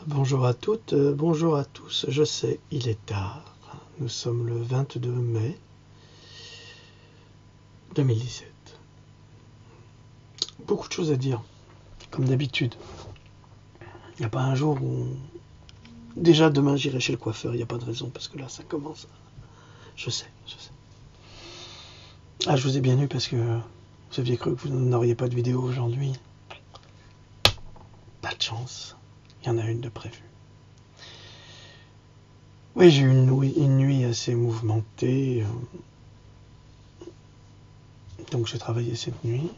Bonjour à toutes, bonjour à tous. Je sais, il est tard. Nous sommes le 22 mai 2017. Beaucoup de choses à dire, comme d'habitude. Il n'y a pas un jour où... Déjà demain j'irai chez le coiffeur, il n'y a pas de raison, parce que là ça commence. Je sais. Ah, je vous ai bien eu parce que vous aviez cru que vous n'auriez pas de vidéo aujourd'hui. Pas de chance, il y en a une de prévue. Oui, j'ai eu une nuit assez mouvementée, donc j'ai travaillé cette nuit.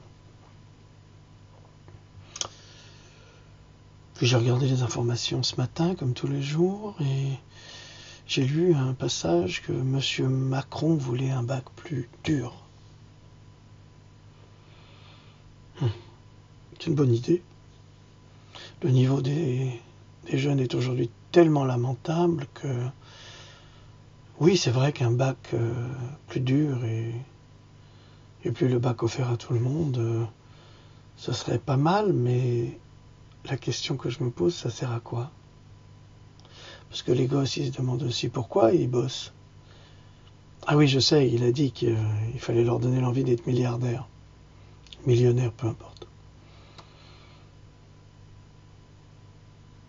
Puis j'ai regardé les informations ce matin, comme tous les jours, et j'ai lu un passage que M. Macron voulait un bac plus dur. C'est une bonne idée. Le niveau des jeunes est aujourd'hui tellement lamentable que... Oui, c'est vrai qu'un bac plus dur et puis le bac offert à tout le monde, ce serait pas mal, mais la question que je me pose, ça sert à quoi? Parce que les gosses, ils se demandent aussi pourquoi ils bossent. Ah oui, je sais, il a dit qu'il fallait leur donner l'envie d'être milliardaires. Millionnaires, peu importe.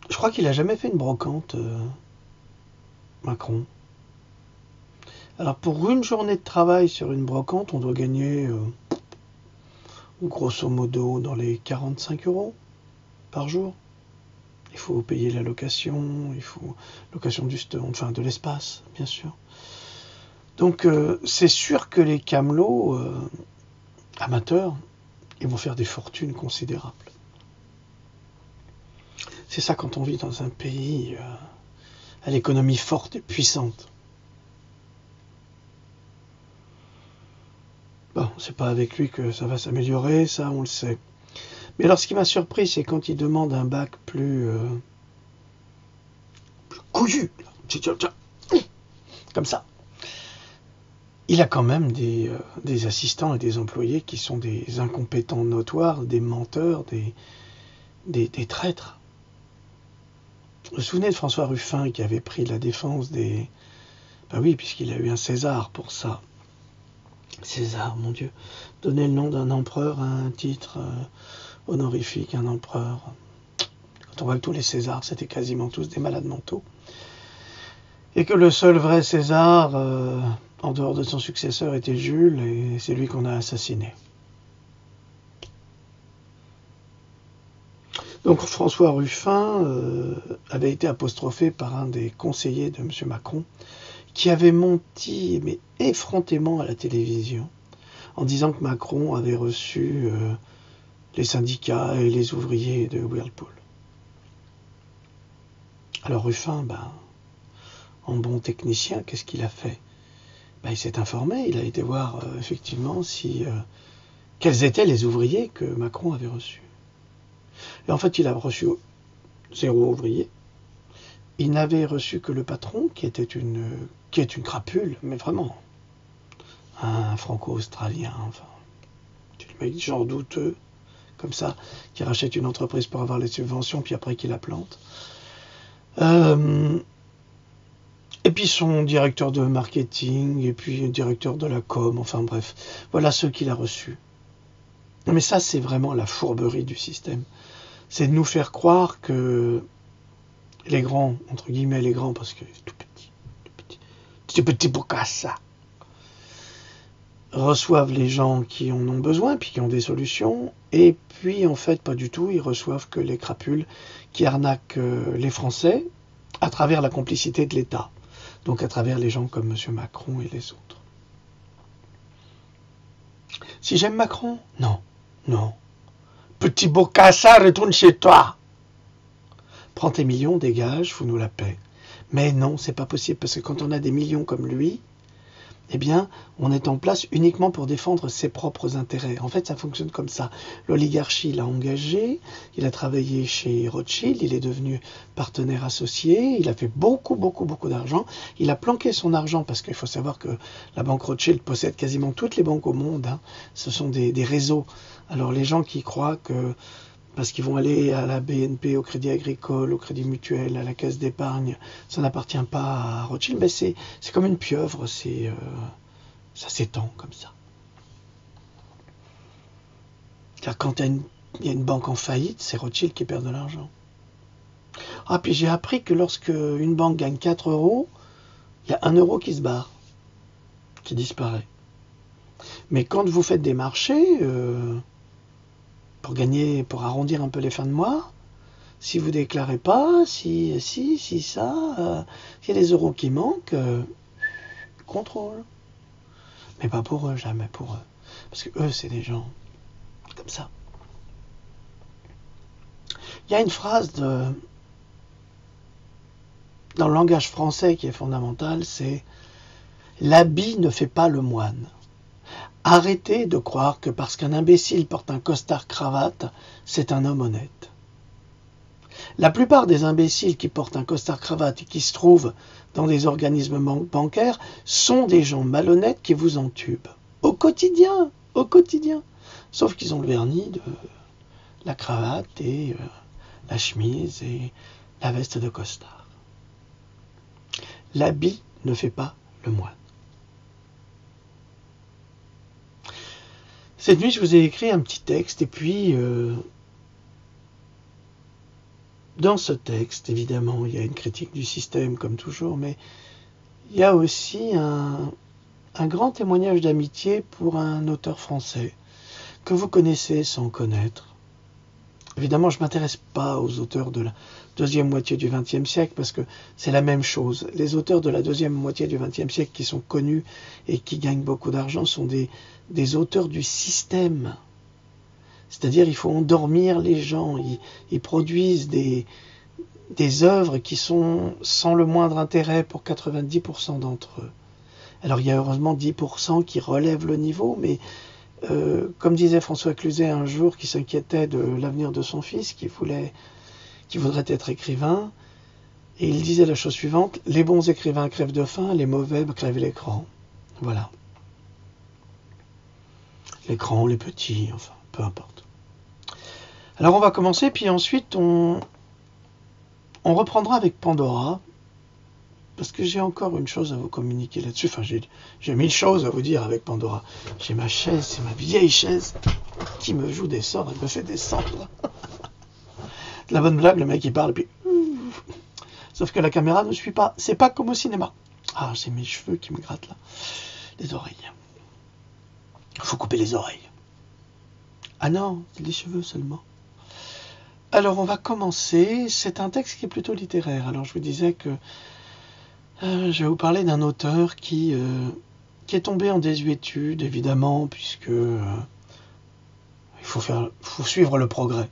Je crois qu'il a jamais fait une brocante, Macron. Alors pour une journée de travail sur une brocante, on doit gagner, grosso modo, dans les 45 € par jour. Il faut payer la location, il faut location de l'espace, bien sûr. Donc c'est sûr que les camelots amateurs, ils vont faire des fortunes considérables. C'est ça quand on vit dans un pays à l'économie forte et puissante. Bon, c'est pas avec lui que ça va s'améliorer, ça on le sait. Mais alors ce qui m'a surpris, c'est quand il demande un bac plus couillu, comme ça. Il a quand même des assistants et des employés qui sont des incompétents notoires, des menteurs, des traîtres. Vous vous souvenez de François Ruffin qui avait pris la défense des... Ben oui, puisqu'il a eu un César pour ça. César, mon Dieu. Donner le nom d'un empereur à un titre honorifique, un empereur. Quand on voit que tous les Césars, c'était quasiment tous des malades mentaux. Et que le seul vrai César, en dehors de son successeur, était Jules, et c'est lui qu'on a assassiné. Donc François Ruffin avait été apostrophé par un des conseillers de M. Macron, qui avait menti, mais effrontément, à la télévision, en disant que Macron avait reçu les syndicats et les ouvriers de Whirlpool. Alors Ruffin, en bon technicien, qu'est-ce qu'il a fait? Il s'est informé, il a été voir effectivement quels étaient les ouvriers que Macron avait reçus. Et en fait, il a reçu 0 ouvrier. Il n'avait reçu que le patron, qui est une crapule, mais vraiment, un franco-australien, enfin, un mec genre douteux, comme ça, qui rachète une entreprise pour avoir les subventions, puis après qui la plante. Et puis son directeur de marketing, et puis directeur de la com, enfin bref, voilà ceux qu'il a reçus. Mais ça, c'est vraiment la fourberie du système. C'est de nous faire croire que les grands, entre guillemets les grands, parce que tout petit pour ça, reçoivent les gens qui en ont besoin, puis qui ont des solutions, et puis en fait pas du tout, ils reçoivent que les crapules qui arnaquent les Français à travers la complicité de l'État, donc à travers les gens comme M. Macron et les autres. Si j'aime Macron? Non. Petit bocassa, retourne chez toi. Prends tes millions, dégage, fous-nous la paix. Mais non, c'est pas possible, parce que quand on a des millions comme lui, eh bien, on est en place uniquement pour défendre ses propres intérêts. En fait, ça fonctionne comme ça. L'oligarchie l'a engagé, il a travaillé chez Rothschild, il est devenu partenaire associé, il a fait beaucoup d'argent. Il a planqué son argent, parce qu'il faut savoir que la banque Rothschild possède quasiment toutes les banques au monde. Ce sont des réseaux. Alors les gens qui croient que parce qu'ils vont aller à la BNP, au Crédit Agricole, au Crédit Mutuel, à la Caisse d'épargne. Ça n'appartient pas à Rothschild, mais c'est comme une pieuvre, ça s'étend comme ça. Car quand il y a une banque en faillite, c'est Rothschild qui perd de l'argent. Ah, puis j'ai appris que lorsque une banque gagne 4 euros, il y a 1 euro qui se barre, qui disparaît. Mais quand vous faites des marchés, pour arrondir un peu les fins de mois, si vous déclarez pas, s'il y a des euros qui manquent, contrôle. Mais pas pour eux, jamais pour eux. Parce que eux, c'est des gens comme ça. Il y a une phrase dans le langage français qui est fondamentale, c'est « l'habit ne fait pas le moine ». Arrêtez de croire que parce qu'un imbécile porte un costard-cravate, c'est un homme honnête. La plupart des imbéciles qui portent un costard-cravate et qui se trouvent dans des organismes bancaires sont des gens malhonnêtes qui vous entubent. Au quotidien. Sauf qu'ils ont le vernis de la cravate et la chemise et la veste de costard. L'habit ne fait pas le moine. Cette nuit, je vous ai écrit un petit texte, et puis, dans ce texte, évidemment, il y a une critique du système, comme toujours, mais il y a aussi un grand témoignage d'amitié pour un auteur français, que vous connaissez sans connaître. Évidemment, je ne m'intéresse pas aux auteurs de la deuxième moitié du XXe siècle, parce que c'est la même chose. Les auteurs de la deuxième moitié du XXe siècle qui sont connus et qui gagnent beaucoup d'argent sont des auteurs du système. C'est-à-dire, il faut endormir les gens. Ils produisent des œuvres qui sont sans le moindre intérêt pour 90% d'entre eux. Alors, il y a heureusement 10% qui relèvent le niveau, mais comme disait François Cluzet un jour, qui s'inquiétait de l'avenir de son fils, qui voudrait être écrivain, et il disait la chose suivante: les bons écrivains crèvent de faim, les mauvais crèvent l'écran. Voilà. L'écran, les petits, enfin, peu importe. Alors on va commencer, puis ensuite on reprendra avec Pandora, parce que j'ai encore une chose à vous communiquer là-dessus. Enfin, j'ai 1000 choses à vous dire avec Pandora. J'ai ma chaise, c'est ma vieille chaise qui me joue des sorts, elle me fait descendre. De la bonne blague, le mec il parle, puis... Sauf que la caméra ne suit pas. C'est pas comme au cinéma. Ah, c'est mes cheveux qui me grattent là. Les oreilles. Il faut couper les oreilles. Ah non, c'est les cheveux seulement. Alors on va commencer. C'est un texte qui est plutôt littéraire. Alors je vous disais que je vais vous parler d'un auteur qui est tombé en désuétude, évidemment, puisque il faut suivre le progrès.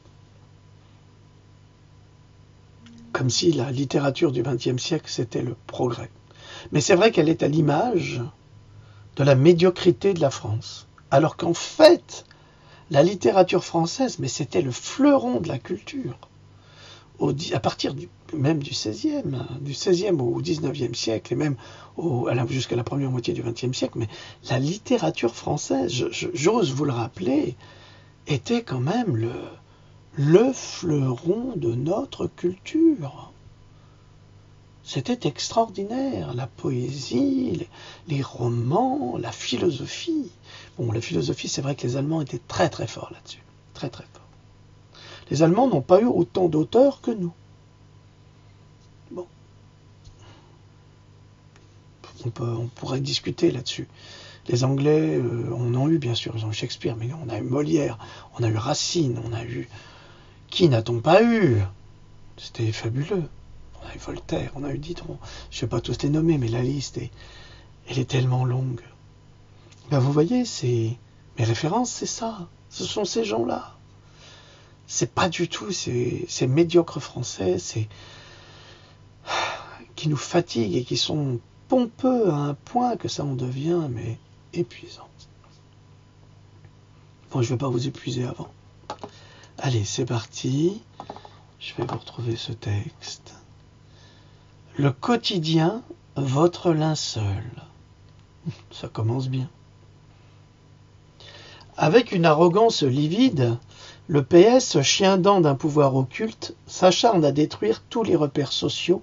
Comme si la littérature du XXe siècle, c'était le progrès. Mais c'est vrai qu'elle est à l'image de la médiocrité de la France. Alors qu'en fait, la littérature française, mais c'était le fleuron de la culture. À partir même du XVIe au XIXe siècle, et même jusqu'à la première moitié du XXe siècle, mais la littérature française, j'ose vous le rappeler, était quand même le fleuron de notre culture. C'était extraordinaire, la poésie, les romans, la philosophie. Bon, la philosophie, c'est vrai que les Allemands étaient très très forts là-dessus, très très forts. Les Allemands n'ont pas eu autant d'auteurs que nous. Bon. On pourrait discuter là-dessus. Les Anglais, on en a eu, bien sûr, ils ont eu Shakespeare, mais on a eu Molière, on a eu Racine, on a eu... Qui n'a-t-on pas eu? C'était fabuleux. On a eu Voltaire, on a eu Diderot. Je ne vais pas tous les nommer, mais la liste, elle est tellement longue. Ben vous voyez, mes références, c'est ça. Ce sont ces gens-là. C'est pas du tout ces médiocres Français, qui nous fatiguent et qui sont pompeux à un point que ça en devient, mais épuisant. Bon, je ne vais pas vous épuiser avant. Allez, c'est parti. Je vais vous retrouver ce texte. Le quotidien, votre linceul. Ça commence bien. Avec une arrogance livide, Le PS, chien dent d'un pouvoir occulte, s'acharne à détruire tous les repères sociaux,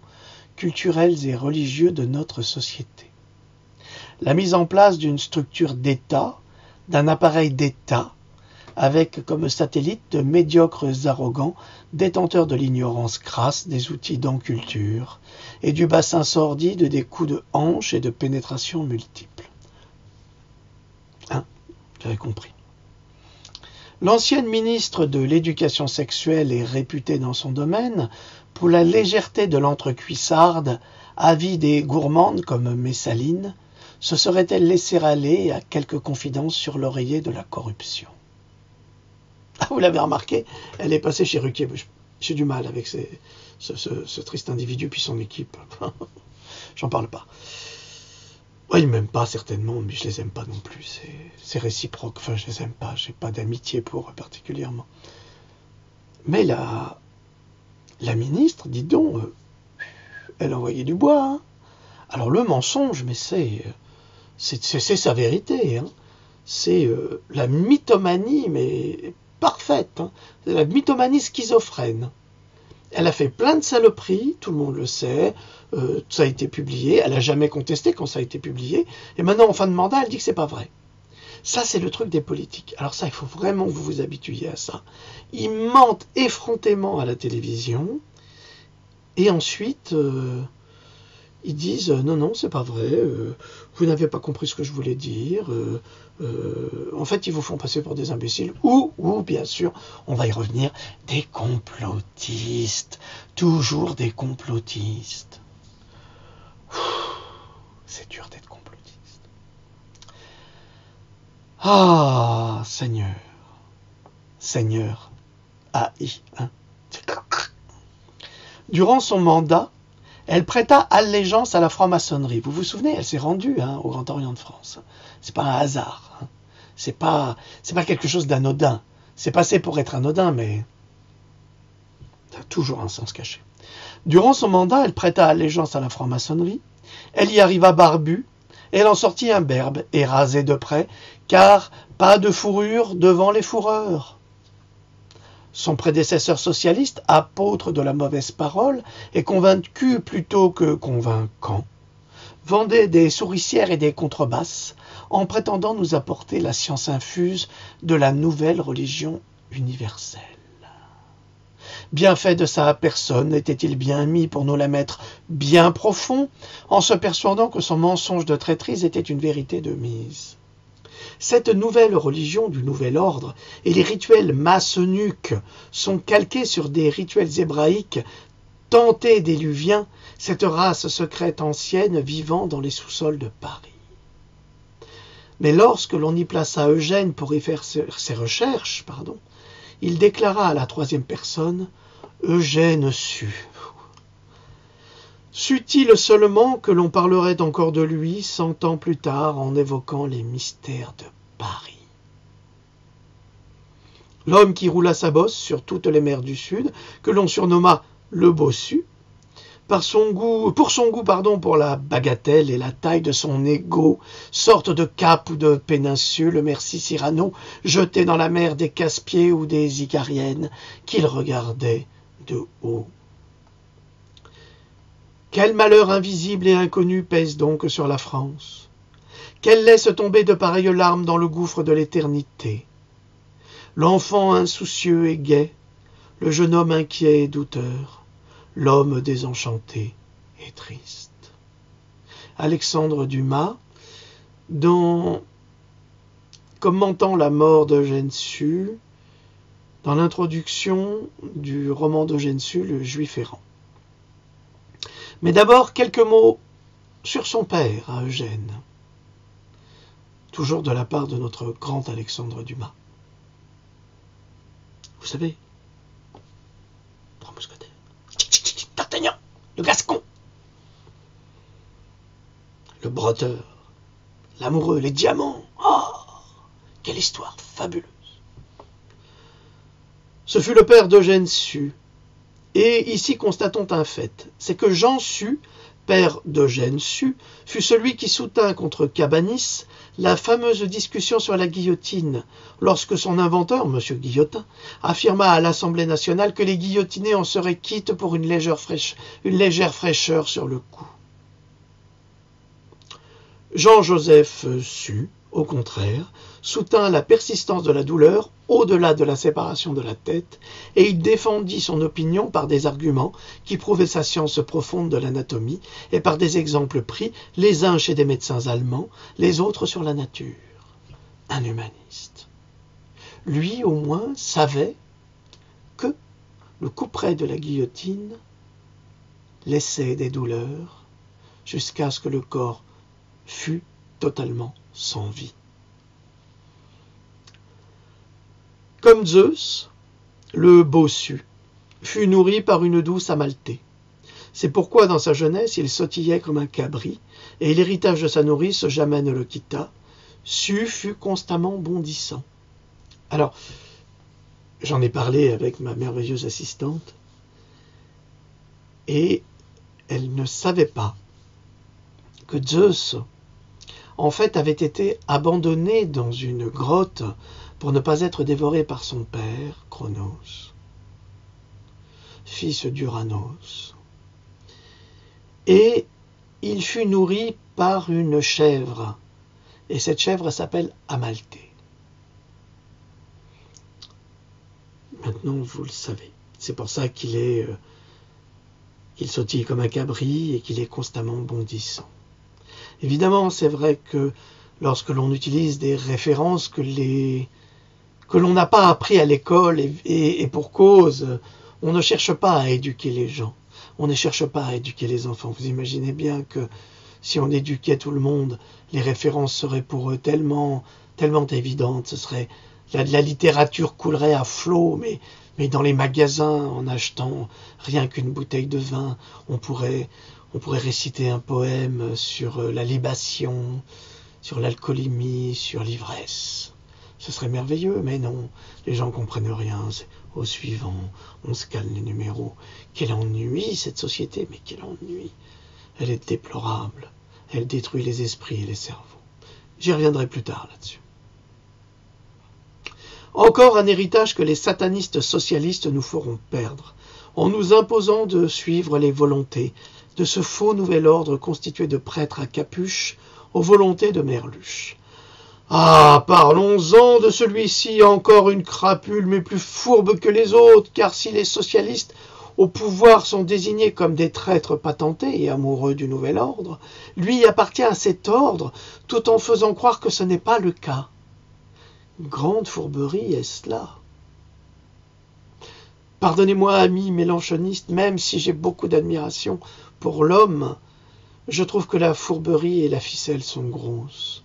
culturels et religieux de notre société. La mise en place d'une structure d'État, d'un appareil d'État, avec comme satellite de médiocres arrogants, détenteurs de l'ignorance crasse, des outils d'enculture, et du bassin sordide des coups de hanche et de pénétration multiples. Hein, j'avais compris. L'ancienne ministre de l'Éducation sexuelle est réputée dans son domaine pour la légèreté de l'entrecuissarde, avide et gourmande comme Messaline, se serait-elle laissée aller à quelques confidences sur l'oreiller de la corruption. Ah, vous l'avez remarqué, elle est passée chez Ruquier. J'ai du mal avec ce triste individu puis son équipe. J'en parle pas. Oui, ils m'aiment pas certainement, mais je les aime pas non plus. C'est réciproque. Enfin, je les aime pas. J'ai pas d'amitié pour eux particulièrement. Mais la ministre, dites donc, elle envoyait du bois. Hein. Alors le mensonge, mais c'est sa vérité. Hein. C'est la mythomanie, mais parfaite. Hein. C'est la mythomanie schizophrène. Elle a fait plein de saloperies, tout le monde le sait, ça a été publié, elle n'a jamais contesté quand ça a été publié, et maintenant en fin de mandat, elle dit que c'est pas vrai. Ça, c'est le truc des politiques. Alors ça, il faut vraiment que vous vous habituiez à ça. Ils mentent effrontément à la télévision, et ensuite, ils disent non, c'est pas vrai, vous n'avez pas compris ce que je voulais dire, en fait, ils vous font passer pour des imbéciles, ou bien sûr, on va y revenir, des complotistes, toujours des complotistes. C'est dur d'être complotiste. Ah, Seigneur, AI, hein. Durant son mandat, elle prêta allégeance à la franc-maçonnerie. Vous vous souvenez, elle s'est rendue au Grand Orient de France. C'est pas un hasard. Hein. C'est pas quelque chose d'anodin. C'est passé pour être anodin, mais ça a toujours un sens caché. Durant son mandat, elle prêta allégeance à la franc-maçonnerie. Elle y arriva barbue. Elle en sortit imberbe et rasée de près, car pas de fourrure devant les fourreurs. Son prédécesseur socialiste, apôtre de la mauvaise parole, et convaincu plutôt que convaincant, vendait des souricières et des contrebasses en prétendant nous apporter la science infuse de la nouvelle religion universelle. Bien fait de sa personne, était-il bien mis pour nous la mettre bien profond, en se persuadant que son mensonge de traîtrise était une vérité de mise. Cette nouvelle religion du nouvel ordre et les rituels maçonniques sont calqués sur des rituels hébraïques tentés d'éluviens, cette race secrète ancienne vivant dans les sous-sols de Paris. Mais lorsque l'on y plaça Eugène pour y faire ses recherches, il déclara à la troisième personne « Eugène sut ». Sut-il seulement que l'on parlerait encore de lui 100 ans plus tard en évoquant les mystères de Paris. L'homme qui roula sa bosse sur toutes les mers du Sud, que l'on surnomma le bossu, pour son goût pour la bagatelle et la taille de son égo, sorte de cap ou de péninsule, merci Cyrano, jeté dans la mer des Caspiers ou des Icariennes, qu'il regardait de haut. Quel malheur invisible et inconnu pèse donc sur la France? Qu'elle laisse tomber de pareilles larmes dans le gouffre de l'éternité? L'enfant insoucieux et gai, le jeune homme inquiet et douteur, l'homme désenchanté et triste. Alexandre Dumas, commentant la mort d'Eugène Sue, dans l'introduction du roman d'Eugène Sue, Le Juif errant. Mais d'abord, quelques mots sur son père, à Eugène, toujours de la part de notre grand Alexandre Dumas. Vous savez, 3 mousquetaires, D'Artagnan, le Gascon, le bretteur, l'amoureux, les diamants. Oh, quelle histoire fabuleuse! Ce fut le père d'Eugène Sue. Et ici, constatons un fait, c'est que Jean Sue père d'Eugène Sue, fut celui qui soutint contre Cabanis la fameuse discussion sur la guillotine, lorsque son inventeur, M. Guillotin, affirma à l'Assemblée nationale que les guillotinés en seraient quittes pour une légère fraîcheur sur le cou. Jean-Joseph Sue, au contraire, soutint la persistance de la douleur au-delà de la séparation de la tête, et il défendit son opinion par des arguments qui prouvaient sa science profonde de l'anatomie et par des exemples pris, les uns chez des médecins allemands, les autres sur la nature. Un humaniste. Lui, au moins, savait que le couperet de la guillotine laissait des douleurs jusqu'à ce que le corps fût totalement sans vie. Comme Zeus, le bossu fut nourri par une douce Amalthée. C'est pourquoi dans sa jeunesse il sautillait comme un cabri, et l'héritage de sa nourrice jamais ne le quitta. Sue fut constamment bondissant. Alors, j'en ai parlé avec ma merveilleuse assistante, et elle ne savait pas que Zeus, en fait, avait été abandonné dans une grotte pour ne pas être dévoré par son père, Cronos, fils d'Uranos. Et il fut nourri par une chèvre, et cette chèvre s'appelle Amalthée. Maintenant, vous le savez. C'est pour ça qu'il sautille comme un cabri et qu'il est constamment bondissant. Évidemment, c'est vrai que lorsque l'on utilise des références que l'on n'a pas appris à l'école et pour cause, on ne cherche pas à éduquer les gens, on ne cherche pas à éduquer les enfants. Vous imaginez bien que si on éduquait tout le monde, les références seraient pour eux tellement évidentes, ce serait la littérature coulerait à flot, mais dans les magasins, en achetant rien qu'une bouteille de vin, on pourrait réciter un poème sur la libation, sur l'alcoolémie, sur l'ivresse. Ce serait merveilleux, mais non, les gens ne comprennent rien. C'est au suivant, on se calme les numéros. Quel ennui cette société, mais quel ennui. Elle est déplorable. Elle détruit les esprits et les cerveaux. J'y reviendrai plus tard là-dessus. Encore un héritage que les satanistes socialistes nous feront perdre, en nous imposant de suivre les volontés de ce faux nouvel ordre constitué de prêtres à capuche aux volontés de Merluche. Ah, parlons-en de celui-ci, encore une crapule, mais plus fourbe que les autres, car si les socialistes au pouvoir sont désignés comme des traîtres patentés et amoureux du nouvel ordre, lui appartient à cet ordre, tout en faisant croire que ce n'est pas le cas. Grande fourberie est-ce là. Pardonnez-moi, amis mélanchonistes, même si j'ai beaucoup d'admiration pour l'homme, je trouve que la fourberie et la ficelle sont grosses.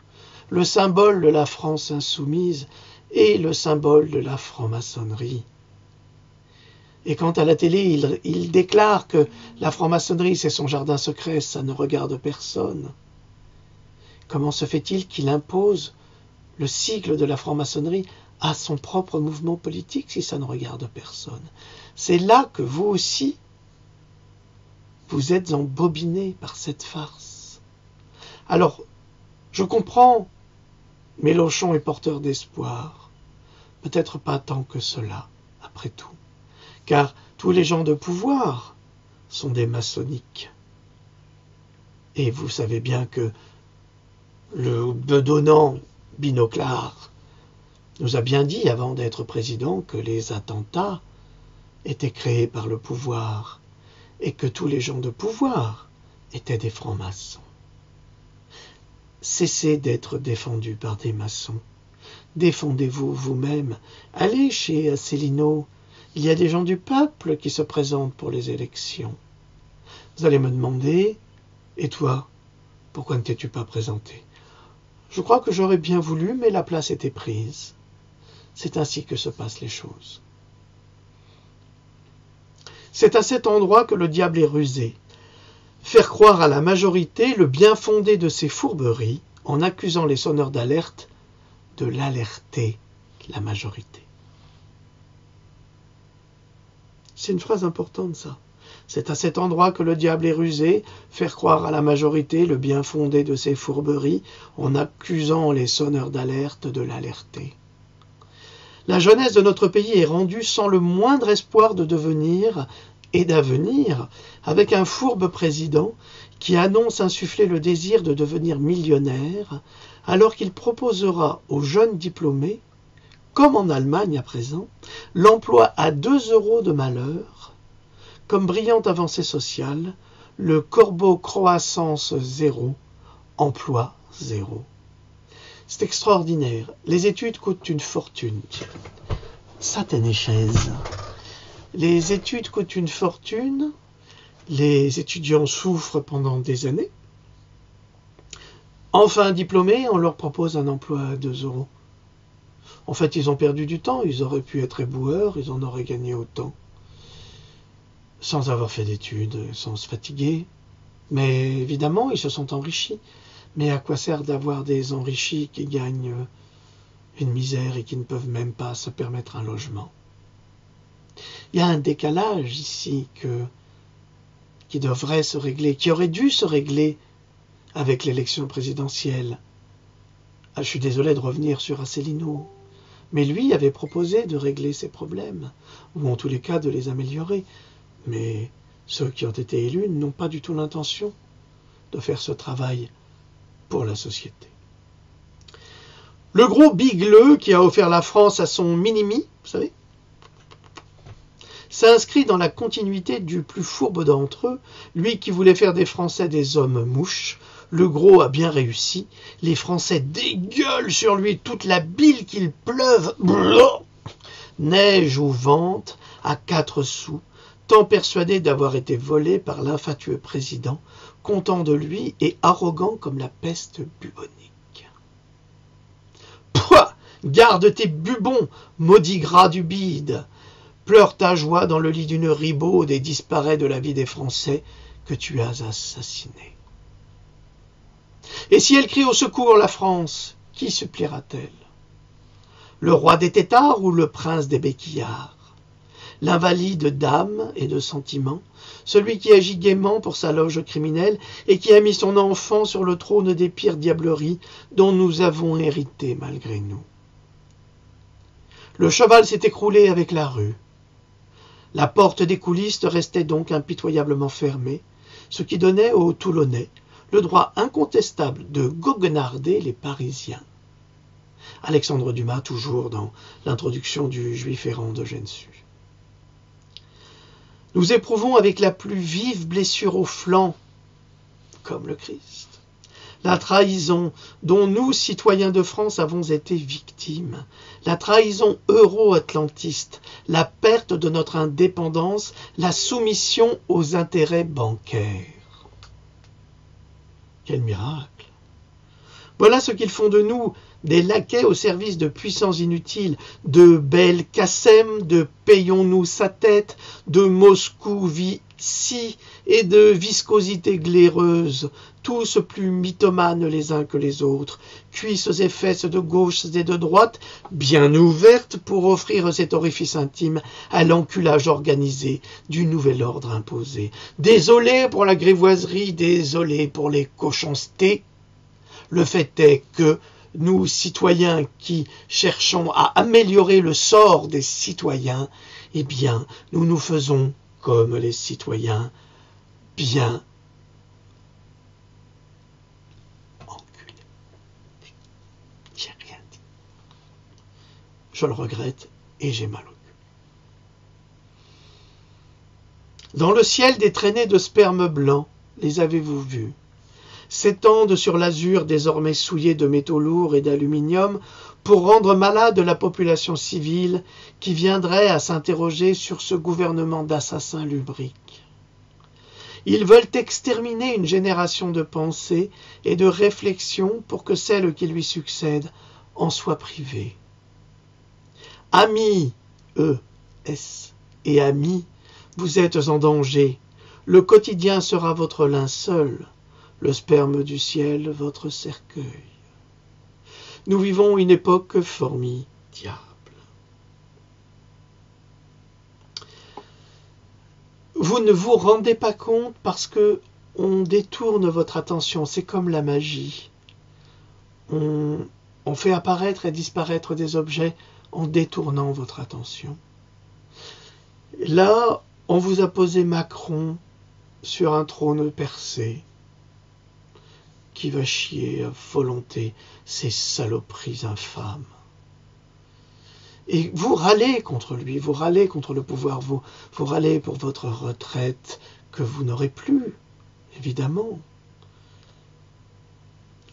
Le symbole de la France insoumise est le symbole de la franc-maçonnerie. Et quant à la télé, il déclare que la franc-maçonnerie, c'est son jardin secret, ça ne regarde personne. Comment se fait-il qu'il impose le sigle de la franc-maçonnerie à son propre mouvement politique si ça ne regarde personne? C'est là que vous aussi, vous êtes embobinés par cette farce. Alors, je comprends, Mélenchon est porteur d'espoir. Peut-être pas tant que cela, après tout. Car tous les gens de pouvoir sont des maçonniques. Et vous savez bien que le bedonnant Binoclard nous a bien dit avant d'être président que les attentats étaient créés par le pouvoir et que tous les gens de pouvoir étaient des francs-maçons. Cessez d'être défendus par des maçons. Défendez-vous vous-même. Allez chez Asselineau. Il y a des gens du peuple qui se présentent pour les élections. Vous allez me demander, et toi, pourquoi ne t'es-tu pas présenté? Je crois que j'aurais bien voulu, mais la place était prise. C'est ainsi que se passent les choses. C'est à cet endroit que le diable est rusé. Faire croire à la majorité le bien fondé de ses fourberies en accusant les sonneurs d'alerte de l'alerter, la majorité. C'est une phrase importante, ça. C'est à cet endroit que le diable est rusé, faire croire à la majorité le bien fondé de ses fourberies, en accusant les sonneurs d'alerte de l'alerter. La jeunesse de notre pays est rendue sans le moindre espoir de devenir et d'avenir, avec un fourbe président qui annonce insuffler le désir de devenir millionnaire, alors qu'il proposera aux jeunes diplômés, comme en Allemagne à présent, l'emploi à 2 € de malheur, comme brillante avancée sociale, le corbeau croissance zéro, emploi zéro. C'est extraordinaire. Les études coûtent une fortune. Satanée chaise. Les études coûtent une fortune. Les étudiants souffrent pendant des années. Enfin diplômés, on leur propose un emploi à 2 €. En fait, ils ont perdu du temps. Ils auraient pu être éboueurs. Ils en auraient gagné autant. Sans avoir fait d'études, sans se fatiguer. Mais évidemment, ils se sont enrichis. Mais à quoi sert d'avoir des enrichis qui gagnent une misère et qui ne peuvent même pas se permettre un logement? Il y a un décalage ici qui devrait se régler, qui aurait dû se régler avec l'élection présidentielle. Ah, je suis désolé de revenir sur Asselineau, mais lui avait proposé de régler ces problèmes, ou en tous les cas de les améliorer. Mais ceux qui ont été élus n'ont pas du tout l'intention de faire ce travail pour la société. Le gros bigleux qui a offert la France à son minimi, vous savez, s'inscrit dans la continuité du plus fourbe d'entre eux, lui qui voulait faire des Français des hommes mouches. Le gros a bien réussi, les Français dégueulent sur lui toute la bile qu'il pleuve, neige ou vente, à 4 sous, tant persuadé d'avoir été volé par l'infatueux président, content de lui et arrogant comme la peste bubonique. Pouah! Garde tes bubons, maudit gras du bide! Pleure ta joie dans le lit d'une ribaude et disparaît de la vie des Français que tu as assassinés. Et si elle crie au secours la France, qui suppliera-t-elle? Le roi des têtards ou le prince des béquillards? L'invalide d'âme et de sentiment, celui qui agit gaiement pour sa loge criminelle et qui a mis son enfant sur le trône des pires diableries dont nous avons hérité malgré nous. Le cheval s'est écroulé avec la rue. La porte des coulisses restait donc impitoyablement fermée, ce qui donnait aux Toulonnais le droit incontestable de goguenarder les Parisiens. Alexandre Dumas, toujours dans l'introduction du Juif errant d'Eugène Sue. Nous éprouvons avec la plus vive blessure au flanc, comme le Christ, la trahison dont nous, citoyens de France, avons été victimes, la trahison euro-atlantiste, la perte de notre indépendance, la soumission aux intérêts bancaires. Quel miracle! Voilà ce qu'ils font de nous, des laquais au service de puissances inutiles, de Belkacem, de payons-nous sa tête, de Moscou-Vici et de viscosité glaireuse, tous plus mythomanes les uns que les autres, cuisses et fesses de gauche et de droite, bien ouvertes pour offrir cet orifice intime à l'enculage organisé du nouvel ordre imposé. Désolé pour la grivoiserie, désolé pour les cochoncetés. Le fait est que nous, citoyens qui cherchons à améliorer le sort des citoyens, eh bien, nous nous faisons comme les citoyens bien enculés. J'ai rien dit. Je le regrette et j'ai mal au cul. Dans le ciel, des traînées de sperme blanc, les avez-vous vues? S'étendent sur l'azur désormais souillé de métaux lourds et d'aluminium pour rendre malade la population civile qui viendrait à s'interroger sur ce gouvernement d'assassins lubriques. Ils veulent exterminer une génération de pensée et de réflexion pour que celle qui lui succède en soit privée. Amis, E-S et amis, vous êtes en danger. Le quotidien sera votre linceul. Le sperme du ciel, votre cercueil. Nous vivons une époque formidable. Vous ne vous rendez pas compte parce que on détourne votre attention. C'est comme la magie. On fait apparaître et disparaître des objets en détournant votre attention. Là, on vous a posé Macron sur un trône percé qui va chier à volonté ces saloperies infâmes. Et vous râlez contre lui, vous râlez contre le pouvoir, vous râlez pour votre retraite que vous n'aurez plus, évidemment.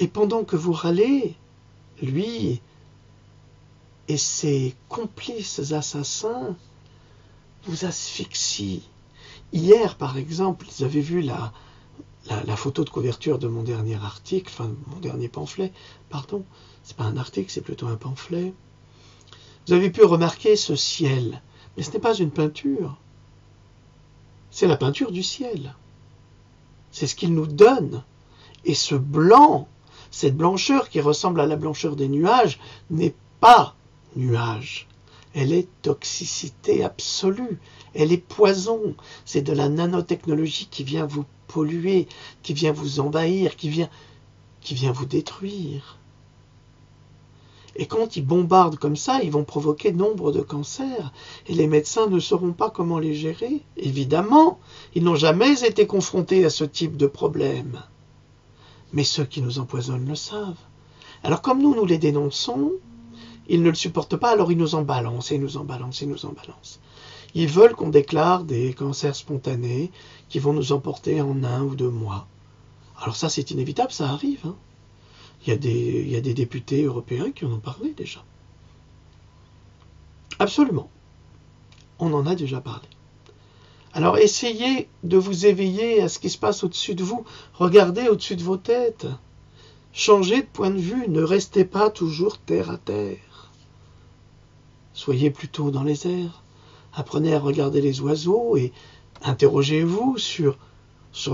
Et pendant que vous râlez, lui et ses complices assassins vous asphyxient. Hier, par exemple, vous avez vu la photo de couverture de mon dernier article, enfin mon dernier pamphlet, pardon, c'est pas un article, c'est plutôt un pamphlet. Vous avez pu remarquer ce ciel, mais ce n'est pas une peinture, c'est la peinture du ciel. C'est ce qu'il nous donne. Et ce blanc, cette blancheur qui ressemble à la blancheur des nuages, n'est pas nuage. Elle est toxicité absolue, elle est poison. C'est de la nanotechnologie qui vient vous polluer, qui vient vous envahir, qui vient vous détruire. Et quand ils bombardent comme ça, ils vont provoquer nombre de cancers. Et les médecins ne sauront pas comment les gérer. Évidemment, ils n'ont jamais été confrontés à ce type de problème. Mais ceux qui nous empoisonnent le savent. Alors comme nous les dénonçons, ils ne le supportent pas, alors ils nous en balancent, et nous en balancent, et nous en balancent. Ils veulent qu'on déclare des cancers spontanés qui vont nous emporter en 1 ou 2 mois. Alors ça, c'est inévitable, ça arrive. Hein. Il y a des députés européens qui en ont parlé déjà. Absolument. On en a déjà parlé. Alors essayez de vous éveiller à ce qui se passe au-dessus de vous. Regardez au-dessus de vos têtes. Changez de point de vue. Ne restez pas toujours terre à terre. Soyez plutôt dans les airs. Apprenez à regarder les oiseaux et interrogez-vous sur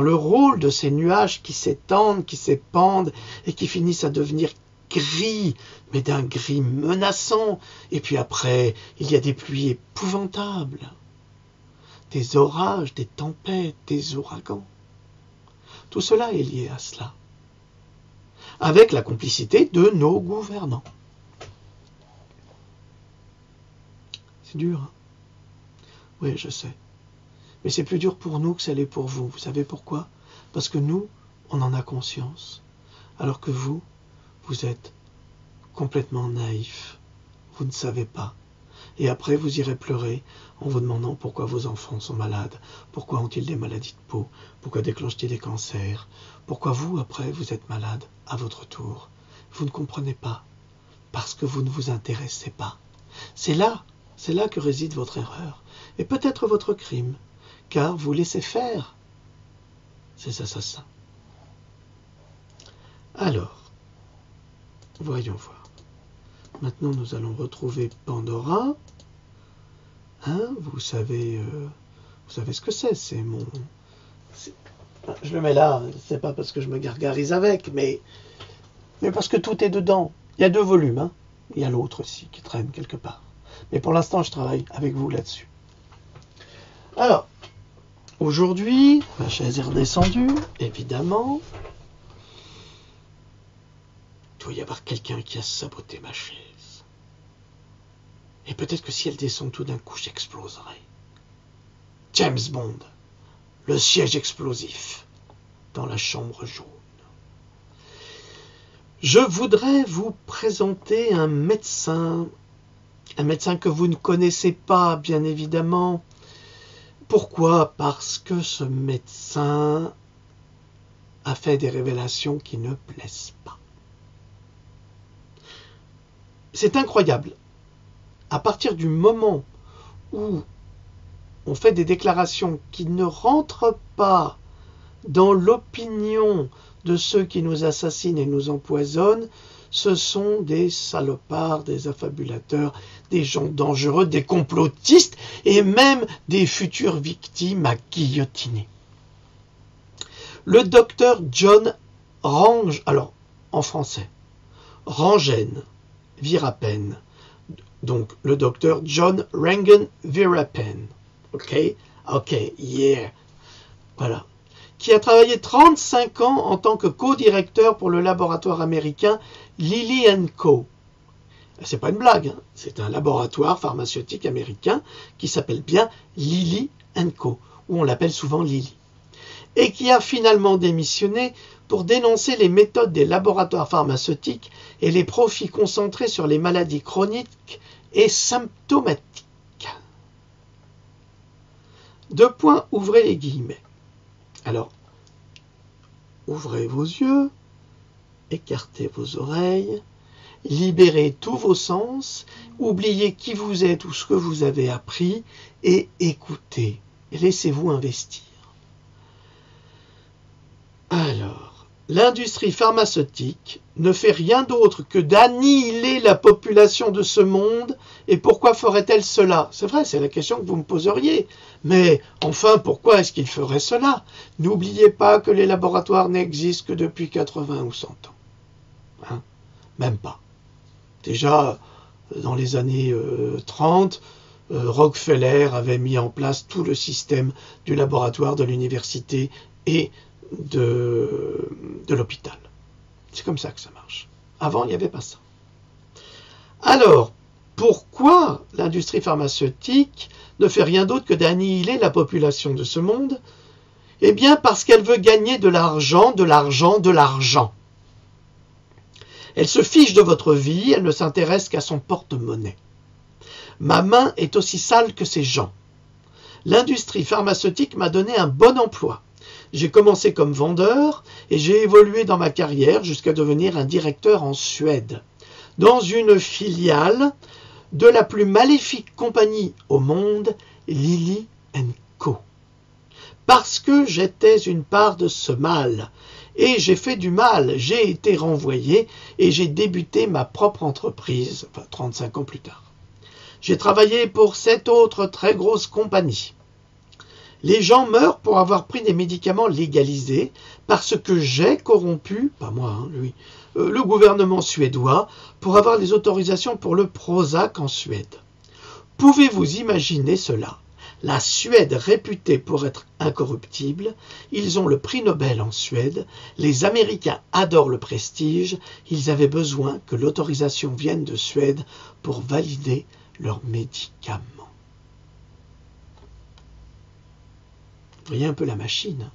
le rôle de ces nuages qui s'étendent, qui s'épandent et qui finissent à devenir gris, mais d'un gris menaçant. Et puis après, il y a des pluies épouvantables, des orages, des tempêtes, des ouragans. Tout cela est lié à cela, avec la complicité de nos gouvernants. C'est dur, hein? Oui, je sais. Mais c'est plus dur pour nous que ça l'est pour vous. Vous savez pourquoi? Parce que nous, on en a conscience. Alors que vous êtes complètement naïf. Vous ne savez pas. Et après, vous irez pleurer en vous demandant pourquoi vos enfants sont malades. Pourquoi ont-ils des maladies de peau? Pourquoi déclenchent-ils des cancers? Pourquoi vous, après, vous êtes malade à votre tour? Vous ne comprenez pas. Parce que vous ne vous intéressez pas. C'est là que réside votre erreur. Et peut-être votre crime. Car vous laissez faire ces assassins. Alors, voyons voir. Maintenant, nous allons retrouver Pandora. Hein, vous savez ce que c'est. C'est mon... Je le mets là, c'est pas parce que je me gargarise avec, mais parce que tout est dedans. Il y a 2 volumes. Hein. Il y a l'autre aussi qui traîne quelque part. Mais pour l'instant, je travaille avec vous là-dessus. Alors, aujourd'hui, ma chaise est redescendue, évidemment. Il doit y avoir quelqu'un qui a saboté ma chaise. Et peut-être que si elle descend tout d'un coup, j'exploserai. James Bond, le siège explosif dans la chambre jaune. Je voudrais vous présenter un médecin que vous ne connaissez pas, bien évidemment. Pourquoi? Parce que ce médecin a fait des révélations qui ne plaisent pas. C'est incroyable. À partir du moment où on fait des déclarations qui ne rentrent pas dans l'opinion de ceux qui nous assassinent et nous empoisonnent, ce sont des salopards, des affabulateurs, des gens dangereux, des complotistes et même des futures victimes à guillotiner. Le docteur John Range, alors en français, Rangen Virapen, donc le docteur John Rangen Virapen, ok, Ok, yeah. Voilà. Qui a travaillé 35 ans en tant que co-directeur pour le laboratoire américain Lilly & Co. C'est pas une blague, hein. C'est un laboratoire pharmaceutique américain qui s'appelle bien Lilly & Co, ou on l'appelle souvent Lilly, et qui a finalement démissionné pour dénoncer les méthodes des laboratoires pharmaceutiques et les profits concentrés sur les maladies chroniques et symptomatiques. Deux points, ouvrez les guillemets. Alors, ouvrez vos yeux, écartez vos oreilles, libérez tous vos sens, oubliez qui vous êtes ou ce que vous avez appris et écoutez. Et laissez-vous investir. Alors, l'industrie pharmaceutique ne fait rien d'autre que d'annihiler la population de ce monde. Et pourquoi ferait-elle cela? C'est vrai, c'est la question que vous me poseriez. Mais enfin, pourquoi est-ce qu'il ferait cela? N'oubliez pas que les laboratoires n'existent que depuis 80 ou 100 ans. Hein? Même pas. Déjà, dans les années 30, Rockefeller avait mis en place tout le système du laboratoire, de l'université et de l'hôpital. C'est comme ça que ça marche. Avant, il n'y avait pas ça. Alors, pourquoi l'industrie pharmaceutique ne fait rien d'autre que d'annihiler la population de ce monde? Eh bien, parce qu'elle veut gagner de l'argent, de l'argent, de l'argent. Elle se fiche de votre vie, elle ne s'intéresse qu'à son porte-monnaie. Ma main est aussi sale que ses gens. L'industrie pharmaceutique m'a donné un bon emploi. J'ai commencé comme vendeur et j'ai évolué dans ma carrière jusqu'à devenir un directeur en Suède, dans une filiale de la plus maléfique compagnie au monde, Lilly & Co. Parce que j'étais une part de ce mal, et j'ai fait du mal, j'ai été renvoyé et j'ai débuté ma propre entreprise, 35 ans plus tard. J'ai travaillé pour 7 autres très grosses compagnies. Les gens meurent pour avoir pris des médicaments légalisés parce que j'ai corrompu, pas moi, hein, lui, le gouvernement suédois pour avoir les autorisations pour le Prozac en Suède. Pouvez-vous imaginer cela? La Suède réputée pour être incorruptible, ils ont le prix Nobel en Suède, les Américains adorent le prestige, ils avaient besoin que l'autorisation vienne de Suède pour valider leurs médicaments. Vous voyez un peu la machine.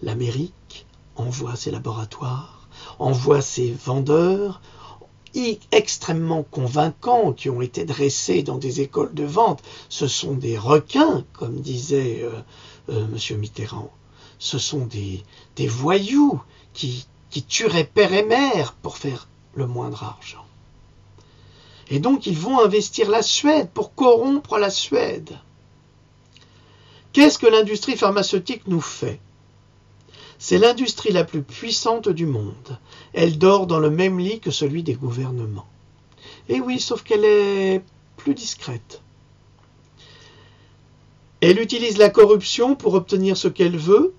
L'Amérique envoie ses laboratoires, envoie ses vendeurs, extrêmement convaincants, qui ont été dressés dans des écoles de vente. Ce sont des requins, comme disait M. Mitterrand. Ce sont des voyous qui tueraient père et mère pour faire le moindre argent. Et donc ils vont investir la Suède pour corrompre la Suède. Qu'est-ce que l'industrie pharmaceutique nous fait? C'est l'industrie la plus puissante du monde. Elle dort dans le même lit que celui des gouvernements. Et oui, sauf qu'elle est plus discrète. Elle utilise la corruption pour obtenir ce qu'elle veut.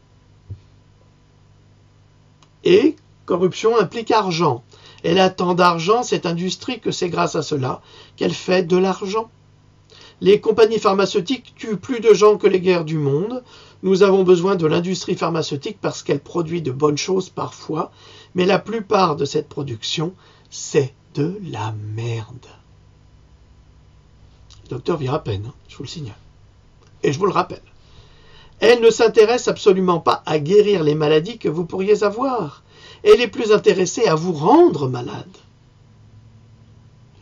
Et corruption implique argent. Elle a tant d'argent, cette industrie, que c'est grâce à cela qu'elle fait de l'argent. Les compagnies pharmaceutiques tuent plus de gens que les guerres du monde. Nous avons besoin de l'industrie pharmaceutique parce qu'elle produit de bonnes choses parfois, mais la plupart de cette production, c'est de la merde. Le docteur Virapène, hein, je vous le signale. Et je vous le rappelle. Elle ne s'intéresse absolument pas à guérir les maladies que vous pourriez avoir. Elle est plus intéressée à vous rendre malade.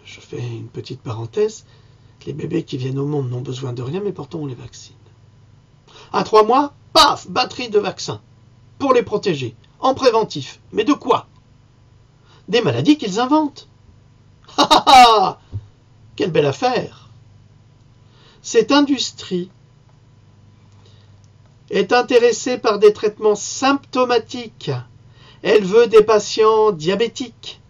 Je fais une petite parenthèse. Les bébés qui viennent au monde n'ont besoin de rien, mais pourtant on les vaccine. À 3 mois, paf, batterie de vaccins. Pour les protéger. En préventif. Mais de quoi? Des maladies qu'ils inventent. Ha ha ha! Quelle belle affaire! Cette industrie est intéressée par des traitements symptomatiques. Elle veut des patients diabétiques,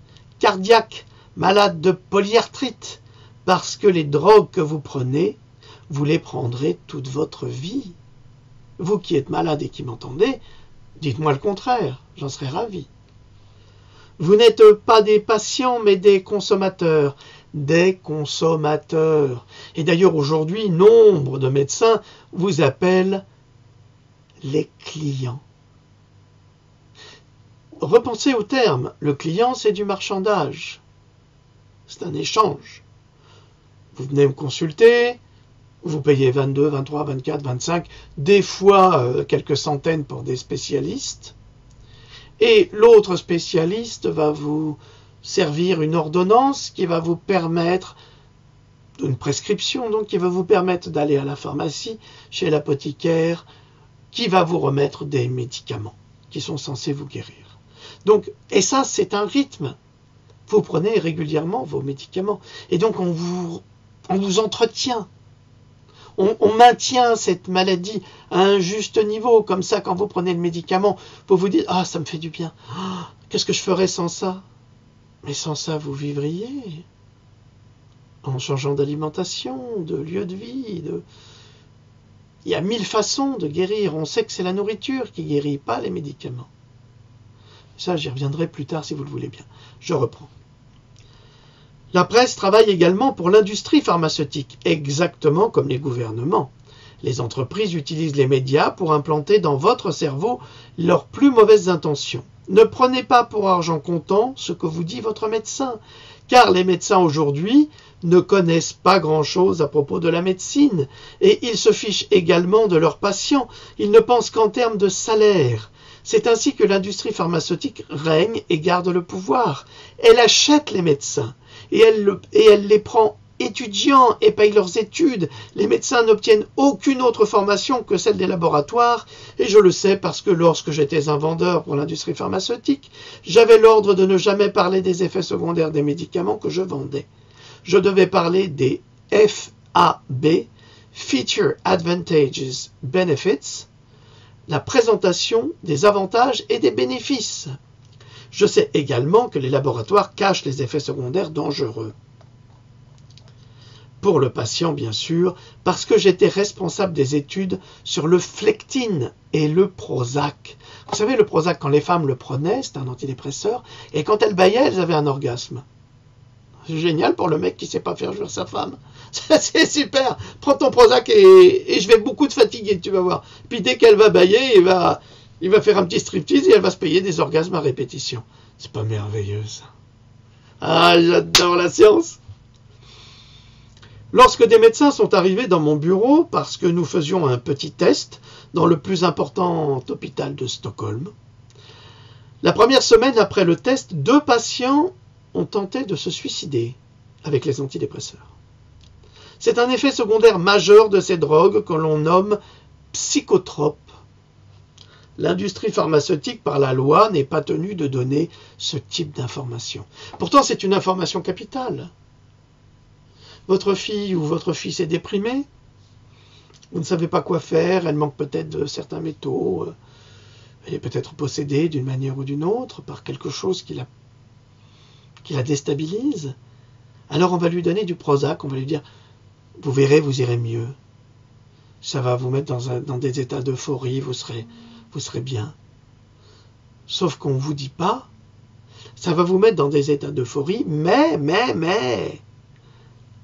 cardiaques, malades de polyarthrite, parce que les drogues que vous prenez, vous les prendrez toute votre vie. Vous qui êtes malade et qui m'entendez, dites-moi le contraire, j'en serais ravi. Vous n'êtes pas des patients, mais des consommateurs. des consommateurs. Et d'ailleurs, aujourd'hui, nombre de médecins vous appellent les clients. Repensez au terme. Le client, c'est du marchandage. C'est un échange. Vous venez me consulter, vous payez 22, 23, 24, 25, des fois quelques centaines pour des spécialistes. Et l'autre spécialiste va vous servir une ordonnance qui va vous permettre, une prescription donc, qui va vous permettre d'aller à la pharmacie, chez l'apothicaire, qui va vous remettre des médicaments qui sont censés vous guérir. Donc, et ça, c'est un rythme. Vous prenez régulièrement vos médicaments. Et donc, on vous entretient. On maintient cette maladie à un juste niveau. Comme ça, quand vous prenez le médicament, vous vous dites « Ah, ça me fait du bien. Ah, qu'est-ce que je ferais sans ça ?» Mais sans ça, vous vivriez. En changeant d'alimentation, de lieu de vie. Il y a 1000 façons de guérir. On sait que c'est la nourriture qui guérit, pas les médicaments. Ça, j'y reviendrai plus tard si vous le voulez bien. Je reprends. La presse travaille également pour l'industrie pharmaceutique, exactement comme les gouvernements. Les entreprises utilisent les médias pour implanter dans votre cerveau leurs plus mauvaises intentions. Ne prenez pas pour argent comptant ce que vous dit votre médecin, car les médecins aujourd'hui ne connaissent pas grand-chose à propos de la médecine, et ils se fichent également de leurs patients. Ils ne pensent qu'en termes de salaire. C'est ainsi que l'industrie pharmaceutique règne et garde le pouvoir. Elle achète les médecins et elle les prend étudiants et paye leurs études. Les médecins n'obtiennent aucune autre formation que celle des laboratoires, et je le sais parce que lorsque j'étais un vendeur pour l'industrie pharmaceutique, j'avais l'ordre de ne jamais parler des effets secondaires des médicaments que je vendais. Je devais parler des FAB, Feature Advantages Benefits, la présentation des avantages et des bénéfices. Je sais également que les laboratoires cachent les effets secondaires dangereux. Pour le patient, bien sûr, parce que j'étais responsable des études sur le Flectine et le Prozac. Vous savez, le Prozac, quand les femmes le prenaient, c'est un antidépresseur, et quand elles bâillaient, elles avaient un orgasme. C'est génial pour le mec qui ne sait pas faire jouir sa femme. C'est super. Prends ton Prozac et je vais beaucoup te fatiguer, tu vas voir. Puis dès qu'elle va bâiller, il va faire un petit striptease et elle va se payer des orgasmes à répétition. C'est pas merveilleux, ça. Ah, j'adore la science. Lorsque des médecins sont arrivés dans mon bureau, parce que nous faisions un petit test dans le plus important hôpital de Stockholm, la première semaine après le test, 2 patients ont tenté de se suicider avec les antidépresseurs. C'est un effet secondaire majeur de ces drogues que l'on nomme psychotropes. L'industrie pharmaceutique, par la loi, n'est pas tenue de donner ce type d'information. Pourtant, c'est une information capitale. Votre fille ou votre fils est déprimé, vous ne savez pas quoi faire, elle manque peut-être de certains métaux, elle est peut-être possédée d'une manière ou d'une autre par quelque chose qui la déstabilise. Alors on va lui donner du Prozac, on va lui dire « Vous verrez, vous irez mieux. Ça va vous mettre dans des états d'euphorie, vous serez bien. » Sauf qu'on ne vous dit pas, ça va vous mettre dans des états d'euphorie, mais,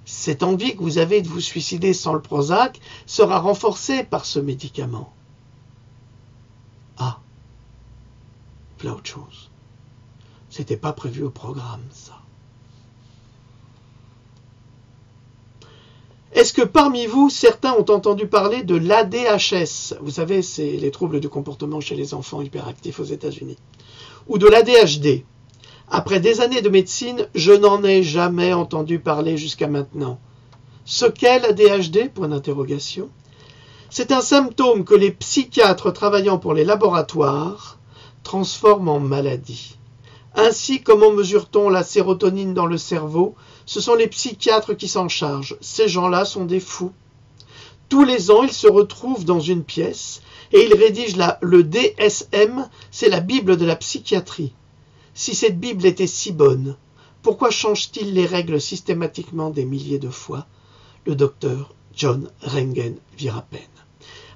cette envie que vous avez de vous suicider sans le Prozac sera renforcée par ce médicament. Ah, voilà autre chose. C'était pas prévu au programme, ça. Est-ce que parmi vous, certains ont entendu parler de l'ADHS? Vous savez, c'est les troubles du comportement chez les enfants hyperactifs aux États-Unis. Ou de l'ADHD. Après des années de médecine, je n'en ai jamais entendu parler jusqu'à maintenant. Ce qu'est l'ADHD? Point d'interrogation. C'est un symptôme que les psychiatres travaillant pour les laboratoires transforment en maladie. Ainsi, comment mesure-t-on la sérotonine dans le cerveau? Ce sont les psychiatres qui s'en chargent. Ces gens-là sont des fous. Tous les ans, ils se retrouvent dans une pièce et ils rédigent le DSM, c'est la Bible de la psychiatrie. Si cette Bible était si bonne, pourquoi change-t-il les règles systématiquement des milliers de fois? Le docteur John Rengen Virapén.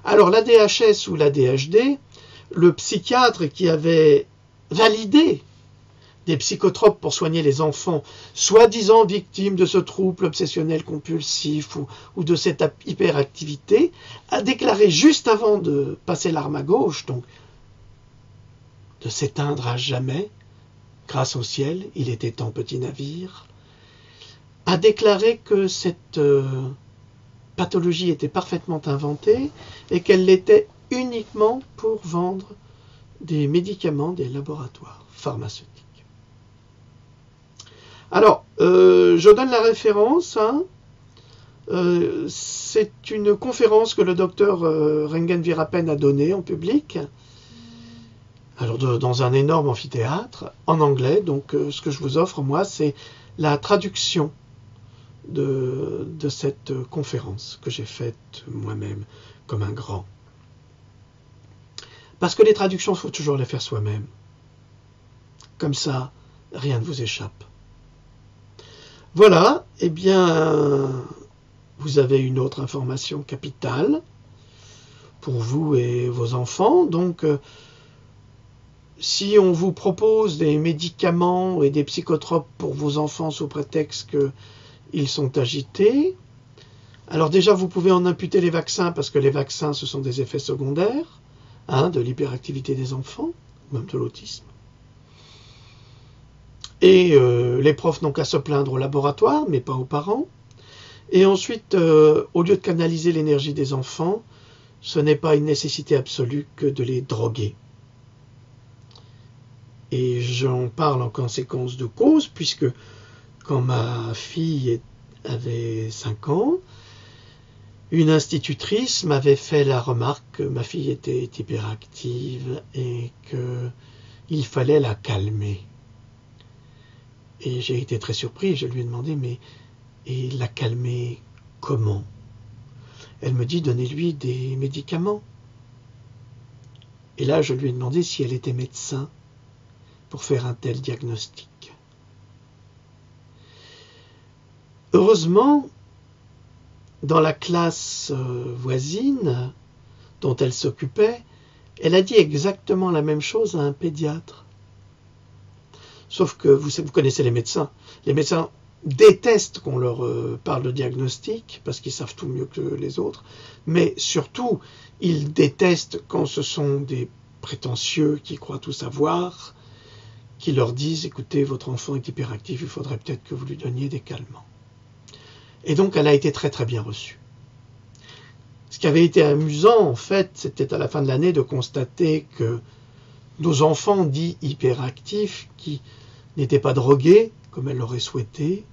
Alors l'ADHS ou l'ADHD, le psychiatre qui avait validé des psychotropes pour soigner les enfants, soi-disant victimes de ce trouble obsessionnel compulsif ou de cette hyperactivité, a déclaré juste avant de passer l'arme à gauche, donc de s'éteindre à jamais, grâce au ciel, il était temps petit navire, a déclaré que cette pathologie était parfaitement inventée et qu'elle l'était uniquement pour vendre des médicaments des laboratoires pharmaceutiques. Alors, je donne la référence. C'est une conférence que le docteur Rengen Virapen a donnée en public, alors dans un énorme amphithéâtre, en anglais. Donc, ce que je vous offre, moi, c'est la traduction de cette conférence que j'ai faite moi-même comme un grand. Parce que les traductions, il faut toujours les faire soi-même. Comme ça, rien ne vous échappe. Voilà, eh bien, vous avez une autre information capitale pour vous et vos enfants. Donc, si on vous propose des médicaments et des psychotropes pour vos enfants sous prétexte qu'ils sont agités, alors déjà, vous pouvez en imputer les vaccins, parce que les vaccins, ce sont des effets secondaires, de l'hyperactivité des enfants, même de l'autisme. Et les profs n'ont qu'à se plaindre au laboratoire, mais pas aux parents. Et ensuite, au lieu de canaliser l'énergie des enfants, ce n'est pas une nécessité absolue que de les droguer. Et j'en parle en conséquence de cause, puisque quand ma fille avait 5 ans, une institutrice m'avait fait la remarque que ma fille était hyperactive et qu'il fallait la calmer. Et j'ai été très surpris, je lui ai demandé, mais et la calmer comment? Elle me dit, donnez-lui des médicaments. Et là, je lui ai demandé si elle était médecin pour faire un tel diagnostic. Heureusement, dans la classe voisine dont elle s'occupait, elle a dit exactement la même chose à un pédiatre. Sauf que vous connaissez les médecins. Les médecins détestent qu'on leur parle de diagnostic, parce qu'ils savent tout mieux que les autres. Mais surtout, ils détestent quand ce sont des prétentieux qui croient tout savoir, qui leur disent, écoutez, votre enfant est hyperactif, il faudrait peut-être que vous lui donniez des calmants. Et donc, elle a été très très bien reçue. Ce qui avait été amusant, en fait, c'était à la fin de l'année de constater que nos enfants dits hyperactifs, qui n'étaient pas drogués, comme elle l'aurait souhaité,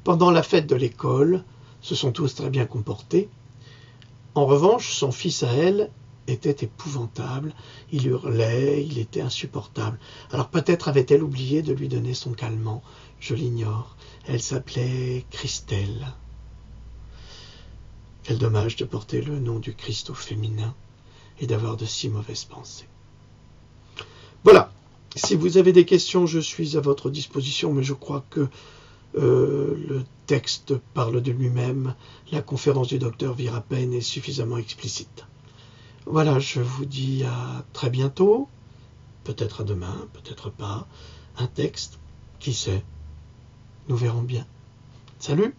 pendant la fête de l'école, se sont tous très bien comportés. En revanche, son fils à elle était épouvantable. Il hurlait, il était insupportable. Alors peut-être avait-elle oublié de lui donner son calmant, je l'ignore. Elle s'appelait Christelle. Quel dommage de porter le nom du Christ au féminin et d'avoir de si mauvaises pensées. Voilà, si vous avez des questions, je suis à votre disposition, mais je crois que le texte parle de lui-même. La conférence du docteur Virapen est suffisamment explicite. Voilà, je vous dis à très bientôt, peut-être à demain, peut-être pas. Un texte, qui sait, nous verrons bien. Salut!